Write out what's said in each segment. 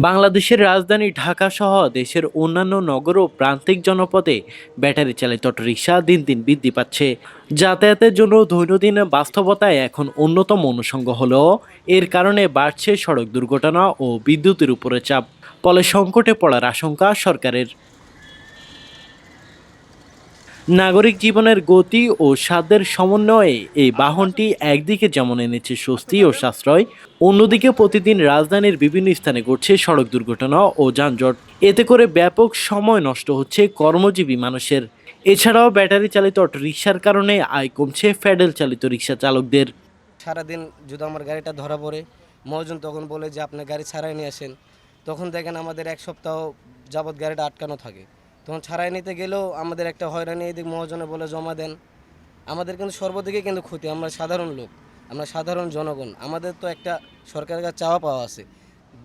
বাংলাদেশের রাজধানী ঢাকা সহ দেশের অন্যান্য নগর ও প্রান্তিক জনপদে ব্যাটারি চালিত অটোরিকশা দিন দিন বৃদ্ধি পাচ্ছে। যাতায়াতের জন্য দৈনন্দিন বাস্তবতায় এখন অন্যতম অনুষঙ্গ হলেও এর কারণে বাড়ছে সড়ক দুর্ঘটনা ও বিদ্যুতের উপরে চাপ। ফলে সংকটে পড়ার আশঙ্কা সরকারের। নাগরিক জীবনের গতি ও স্বাদের সমন্বয়ে এই বাহনটি একদিকে যেমন এনেছে স্বস্তি ও সাশ্রয়, অন্যদিকে প্রতিদিন রাজধানীর বিভিন্ন স্থানে ঘটছে সড়ক দুর্ঘটনা ও যানজট। এতে করে ব্যাপক সময় নষ্ট হচ্ছে কর্মজীবী মানুষের। এছাড়াও ব্যাটারি চালিত অটোরিকশার কারণে আয় কমছে প্যাডেল চালিত রিকশা চালকদের। সারাদিন যদি আমার গাড়িটা ধরা পড়ে, মহাজন তখন বলে যে আপনি গাড়ি ছাড়াই নিয়ে আসেন। তখন দেখেন আমাদের এক সপ্তাহ যাবৎ গাড়িটা আটকানো থাকে। তখন ছাড়াই নিতে গেলেও আমাদের একটা হয়রানি, এদিক মহাজনে বলে জমা দেন। আমাদের কিন্তু সর্বদিকে কিন্তু ক্ষতি। আমরা সাধারণ লোক, আমরা সাধারণ জনগণ, আমাদের তো একটা সরকারের কাছে চাওয়া পাওয়া আছে।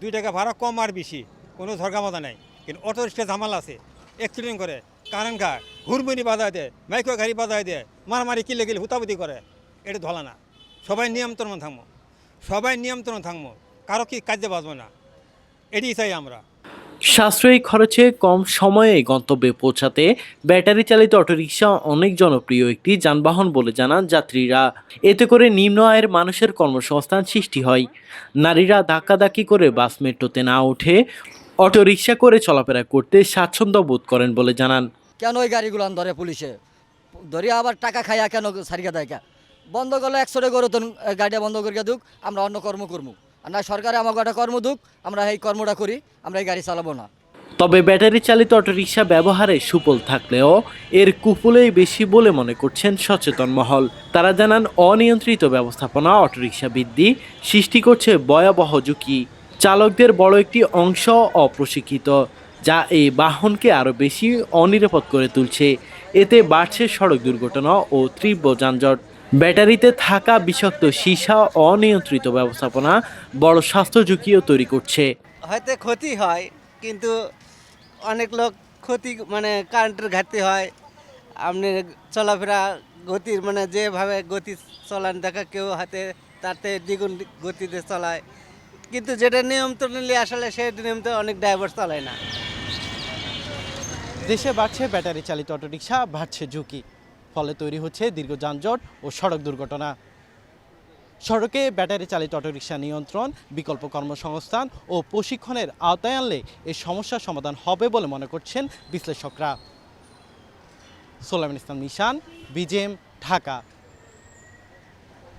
2 টাকা ভাড়া কম আর বেশি কোনো ঝরকামতা নাই, কিন্তু অটো রিক্সা ঝামেলা আছে। অ্যাক্সিডেন্ট করে, কারেন্ট খায়, হুড়মুড়ি বাজায় দেয়, মাইক্রো গাড়ি বাজায় দেয়, মারামারি কিলে গেলে হুতাহুতি করে। এটা ধলা না। সবাই নিয়ন্ত্রণ থাকবো, সবাই নিয়ন্ত্রণ থাকবো, কারো কি কাজে বাঁচবো না, এটাই চাই আমরা। সাশ্রয়ী খরচে কম সময়ে গন্তব্যে পৌঁছাতে ব্যাটারি চালিত অটোরিকশা অনেক জনপ্রিয় একটি যানবাহন বলে জানান যাত্রীরা। এতে করে নিম্ন আয়ের মানুষের কর্মসংস্থান সৃষ্টি হয়। নারীরা ধাক্কাধাক্কি করে বাস মেট্রোতে না উঠে অটোরিকশা করে চলাফেরা করতে স্বাচ্ছন্দ্য বোধ করেন বলে জানান। কেন ওই গাড়িগুলো ধরে পুলিশে ধরে আবার টাকা খাইয়া কেন সারিকা দেয়? বন্ধ করলে 100 টাকা করে তো গাড়িটা বন্ধ করিয়া দুক, আমরা অন্য কর্ম করবো। আর না সরকারে আমাকে একটা কর্ম দুক, আমরা এই কর্মটা করি, আমরা এই গাড়ি চালাবো না। তবে ব্যাটারি চালিত অটোরিকশা ব্যবহারে সুফল থাকলেও এর কুফলেই বেশি বলে মনে করছেন সচেতন মহল। তারা জানান অনিয়ন্ত্রিত ব্যবস্থাপনা অটোরিকশা বৃদ্ধি সৃষ্টি করছে ভয়াবহ ঝুঁকি। চালকদের বড় একটি অংশ অপ্রশিক্ষিত, যা এই বাহনকে আরও বেশি অনিরাপদ করে তুলছে। এতে বাড়ছে সড়ক দুর্ঘটনা ও তীব্র যানজট। ব্যাটারিতে থাকা বিষাক্ত সীসা অনিয়ন্ত্রিত ব্যবস্থাপনা বড় স্বাস্থ্য ঝুঁকিও তৈরি করছে। হয়তো ক্ষতি হয়, কিন্তু অনেক লোক ক্ষতি মানে কারেন্টের ঘাটতি হয়। আপনি চলাফেরা গতির মানে যেভাবে গতি চলান দেখা, কেউ হাতে তাতে দ্বিগুণ গতিতে চালায়, কিন্তু যেটা নিয়ন্ত্রণ নিলে আসলে সেই নিয়ন্ত্রণ অনেক ড্রাইভার চালায় না। দেশে বাড়ছে ব্যাটারি চালিত অটোরিকশা, বাড়ছে ঝুঁকি, ফলে তৈরি হচ্ছে দীর্ঘ যানজট ও সড়ক দুর্ঘটনা। সড়কে ব্যাটারি চালিত অটোরিকশা নিয়ন্ত্রণ, বিকল্প কর্মসংস্থান ও প্রশিক্ষণের আওতায় আনলে এই সমস্যার সমাধান হবে বলে মনে করছেন বিশ্লেষকরা। সোলাইমান ইসলাম নিশান, বিজেএম, ঢাকা।